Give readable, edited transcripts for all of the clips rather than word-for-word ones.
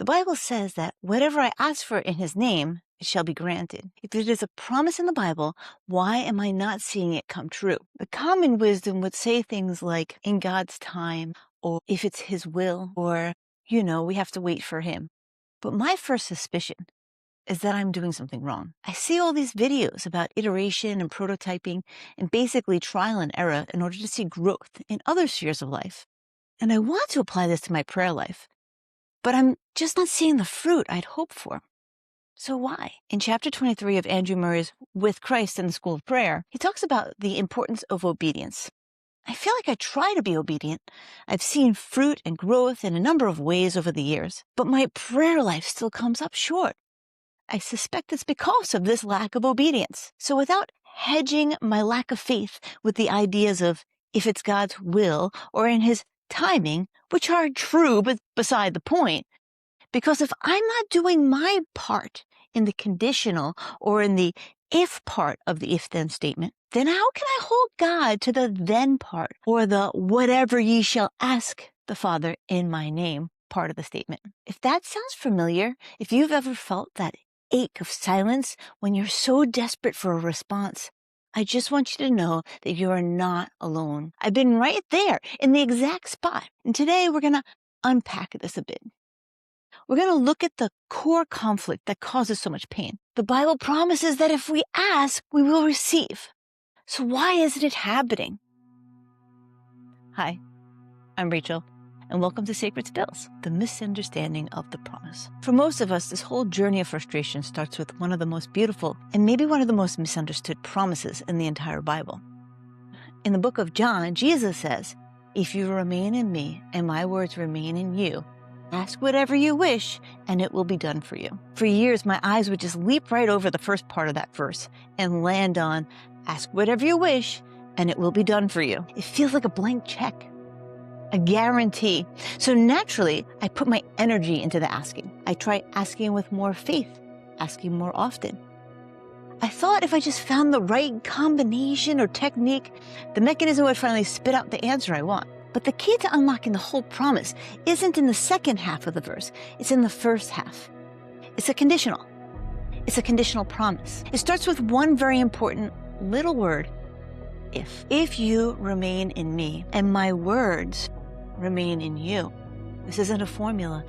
The Bible says that whatever I ask for in his name, it shall be granted. If it is a promise in the Bible, why am I not seeing it come true? The common wisdom would say things like, in God's time, or if it's his will, or, we have to wait for him. But my first suspicion is that I'm doing something wrong. I see all these videos about iteration and prototyping and basically trial and error in order to see growth in other spheres of life. And I want to apply this to my prayer life, but I'm just not seeing the fruit I'd hoped for. So why? In chapter 23 of Andrew Murray's With Christ in the School of Prayer, he talks about the importance of obedience. I feel like I try to be obedient. I've seen fruit and growth in a number of ways over the years, but my prayer life still comes up short. I suspect it's because of this lack of obedience. So without hedging my lack of faith with the ideas of if it's God's will or in his timing, which are true but beside the point, because if I'm not doing my part in the conditional or in the if part of the if-then statement, then how can I hold God to the then part or the whatever ye shall ask the Father in my name part of the statement? If that sounds familiar, if you've ever felt that ache of silence when you're so desperate for a response, I just want you to know that you are not alone. I've been right there in the exact spot. And today we're going to unpack this a bit. We're going to look at the core conflict that causes so much pain. The Bible promises that if we ask, we will receive. So why isn't it happening? Hi, I'm Rachel, and welcome to Sacred Spills, the misunderstanding of the promise. For most of us, this whole journey of frustration starts with one of the most beautiful and maybe one of the most misunderstood promises in the entire Bible. In the book of John, Jesus says, "If you remain in me and my words remain in you, ask whatever you wish and it will be done for you." For years, my eyes would just leap right over the first part of that verse and land on, ask whatever you wish and it will be done for you. It feels like a blank check. A guarantee. So naturally, I put my energy into the asking. I try asking with more faith, asking more often. I thought if I just found the right combination or technique, the mechanism would finally spit out the answer I want. But the key to unlocking the whole promise isn't in the second half of the verse. It's in the first half. It's a conditional. It's a conditional promise. It starts with one very important little word, if. If you remain in me and my words remain in you. This isn't a formula.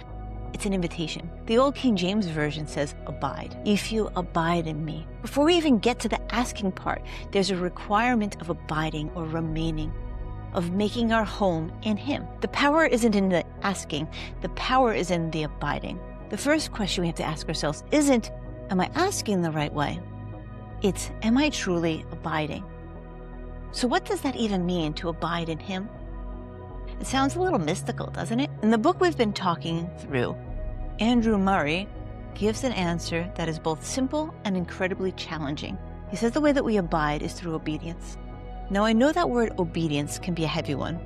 It's an invitation. The old King James Version says, abide. If you abide in me. Before we even get to the asking part, there's a requirement of abiding or remaining, of making our home in him. The power isn't in the asking. The power is in the abiding. The first question we have to ask ourselves isn't, am I asking the right way? It's, am I truly abiding? So what does that even mean, to abide in him? It sounds a little mystical, doesn't it? In the book we've been talking through, Andrew Murray gives an answer that is both simple and incredibly challenging. He says the way that we abide is through obedience. Now, I know that word obedience can be a heavy one.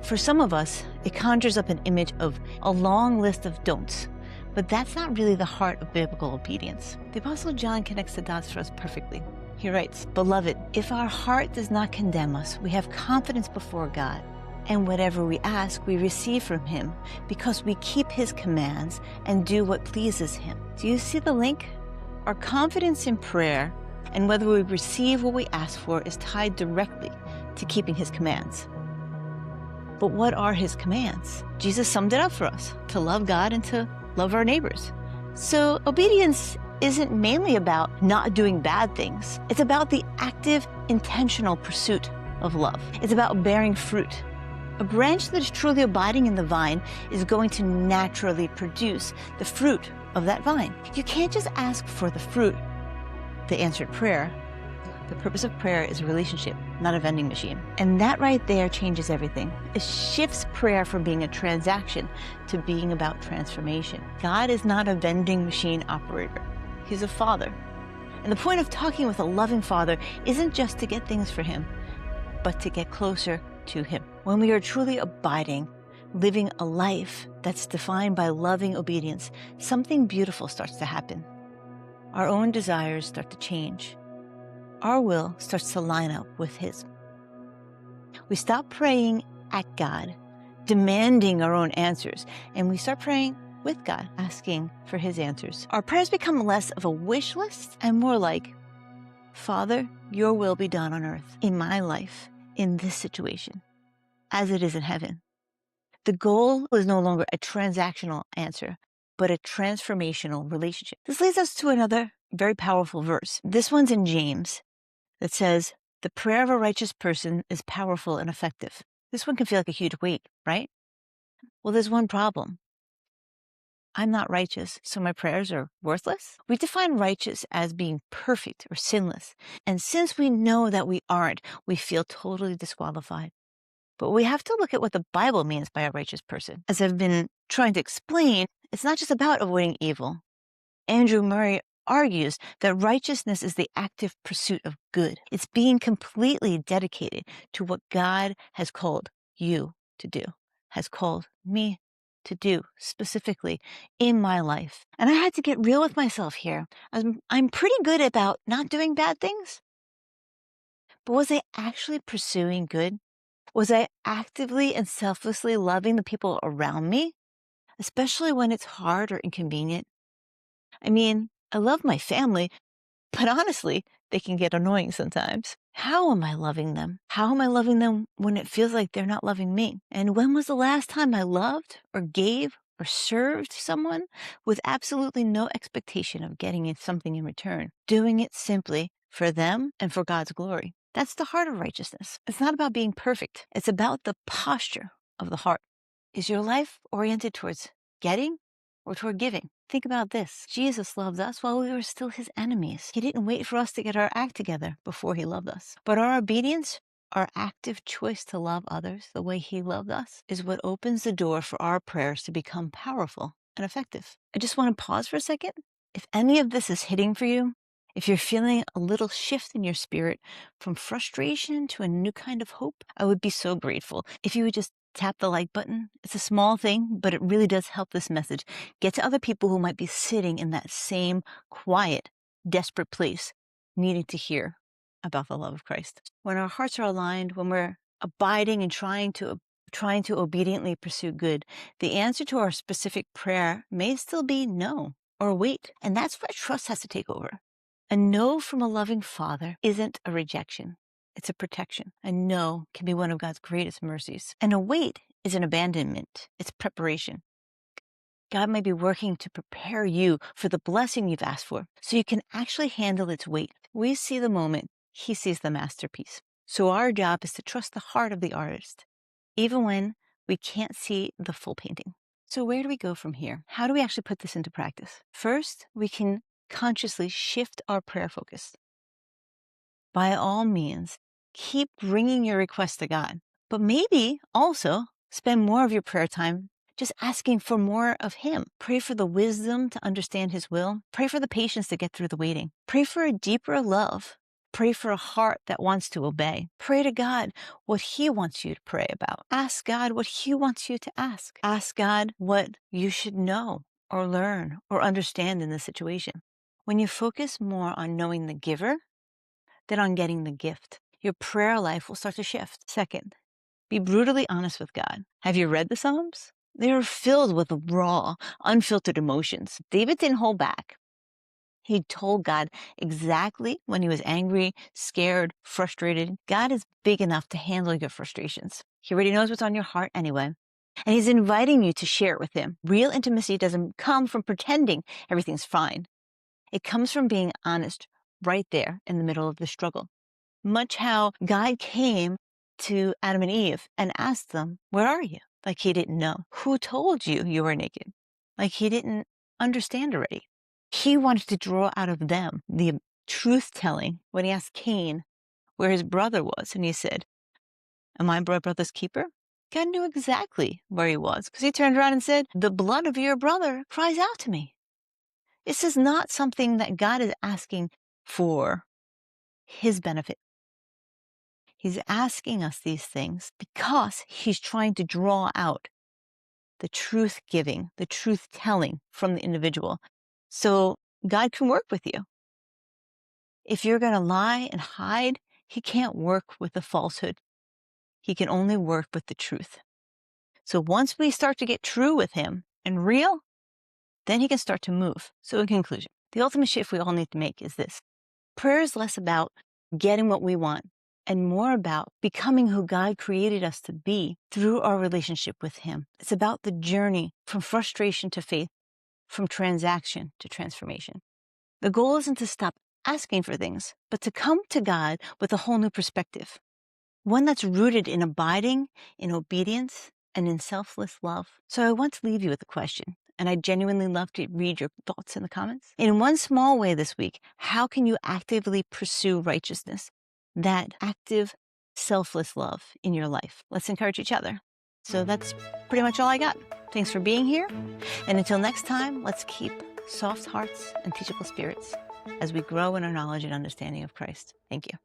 For some of us, it conjures up an image of a long list of don'ts, but that's not really the heart of biblical obedience. The Apostle John connects the dots for us perfectly. He writes, "Beloved, if our heart does not condemn us, we have confidence before God. And whatever we ask, we receive from him, because we keep his commands and do what pleases him." Do you see the link? Our confidence in prayer and whether we receive what we ask for is tied directly to keeping his commands. But what are his commands? Jesus summed it up for us, to love God and to love our neighbors. So obedience isn't mainly about not doing bad things. It's about the active, intentional pursuit of love. It's about bearing fruit. A branch that is truly abiding in the vine is going to naturally produce the fruit of that vine. You can't just ask for the fruit, the answered prayer. The purpose of prayer is a relationship, not a vending machine. And that right there changes everything. It shifts prayer from being a transaction to being about transformation. God is not a vending machine operator. He's a father. And the point of talking with a loving father isn't just to get things for him, but to get closer to him. When we are truly abiding, living a life that's defined by loving obedience, something beautiful starts to happen. Our own desires start to change. Our will starts to line up with his. We stop praying at God, demanding our own answers, and we start praying with God, asking for his answers. Our prayers become less of a wish list and more like, Father, your will be done on earth, in my life, in this situation, as it is in heaven. The goal is no longer a transactional answer, but a transformational relationship. This leads us to another very powerful verse. This one's in James that says, the prayer of a righteous person is powerful and effective. This one can feel like a huge weight, right? Well, there's one problem. I'm not righteous, so my prayers are worthless. We define righteous as being perfect or sinless. And since we know that we aren't, we feel totally disqualified. But we have to look at what the Bible means by a righteous person. As I've been trying to explain, it's not just about avoiding evil. Andrew Murray argues that righteousness is the active pursuit of good. It's being completely dedicated to what God has called you to do, has called me to do specifically in my life. And I had to get real with myself here. I'm pretty good about not doing bad things. But was I actually pursuing good? Was I actively and selflessly loving the people around me, especially when it's hard or inconvenient? I mean, I love my family, but honestly, they can get annoying sometimes. How am I loving them? How am I loving them when it feels like they're not loving me? And when was the last time I loved or gave or served someone with absolutely no expectation of getting something in return, doing it simply for them and for God's glory? That's the heart of righteousness. It's not about being perfect. It's about the posture of the heart. Is your life oriented towards getting or toward giving? Think about this. Jesus loved us while we were still his enemies. He didn't wait for us to get our act together before he loved us. But our obedience, our active choice to love others the way he loved us, is what opens the door for our prayers to become powerful and effective. I just want to pause for a second. If any of this is hitting for you, if you're feeling a little shift in your spirit from frustration to a new kind of hope, I would be so grateful if you would just tap the like button. It's a small thing, but it really does help this message get to other people who might be sitting in that same quiet, desperate place, needing to hear about the love of Christ. When our hearts are aligned, when we're abiding and trying to obediently pursue good, the answer to our specific prayer may still be no or wait. And that's where trust has to take over. A no from a loving Father isn't a rejection. It's a protection. A no can be one of God's greatest mercies. And a wait is an abandonment. It's preparation. God may be working to prepare you for the blessing you've asked for so you can actually handle its weight. We see the moment. He sees the masterpiece. So our job is to trust the heart of the artist, even when we can't see the full painting. So where do we go from here? How do we actually put this into practice? First, we can consciously shift our prayer focus. By all means, keep bringing your requests to God, but maybe also spend more of your prayer time just asking for more of him. Pray for the wisdom to understand his will. Pray for the patience to get through the waiting. Pray for a deeper love. Pray for a heart that wants to obey. Pray to God what he wants you to pray about. Ask God what he wants you to ask. Ask God what you should know or learn or understand in this situation. When you focus more on knowing the giver than on getting the gift, your prayer life will start to shift. Second, be brutally honest with God. Have you read the Psalms? They are filled with raw, unfiltered emotions. David didn't hold back. He told God exactly when he was angry, scared, frustrated. God is big enough to handle your frustrations. He already knows what's on your heart anyway. And he's inviting you to share it with him. Real intimacy doesn't come from pretending everything's fine. It comes from being honest right there in the middle of the struggle. Much how God came to Adam and Eve and asked them, where are you? Like he didn't know. Who told you you were naked? Like he didn't understand already. He wanted to draw out of them the truth-telling when he asked Cain where his brother was. And he said, am I my brother's keeper? God knew exactly where he was because he turned around and said, the blood of your brother cries out to me. This is not something that God is asking for his benefit. He's asking us these things because he's trying to draw out the truth giving, the truth telling from the individual so God can work with you. If you're going to lie and hide, he can't work with the falsehood. He can only work with the truth. So once we start to get true with him and real, then he can start to move. So in conclusion, the ultimate shift we all need to make is this. Prayer is less about getting what we want and more about becoming who God created us to be through our relationship with him. It's about the journey from frustration to faith, from transaction to transformation. The goal isn't to stop asking for things, but to come to God with a whole new perspective, one that's rooted in abiding, in obedience, and in selfless love. So I want to leave you with a question, and I'd genuinely love to read your thoughts in the comments. In one small way this week, how can you actively pursue righteousness, that active, selfless love in your life? Let's encourage each other. So that's pretty much all I got. Thanks for being here. And until next time, let's keep soft hearts and teachable spirits as we grow in our knowledge and understanding of Christ. Thank you.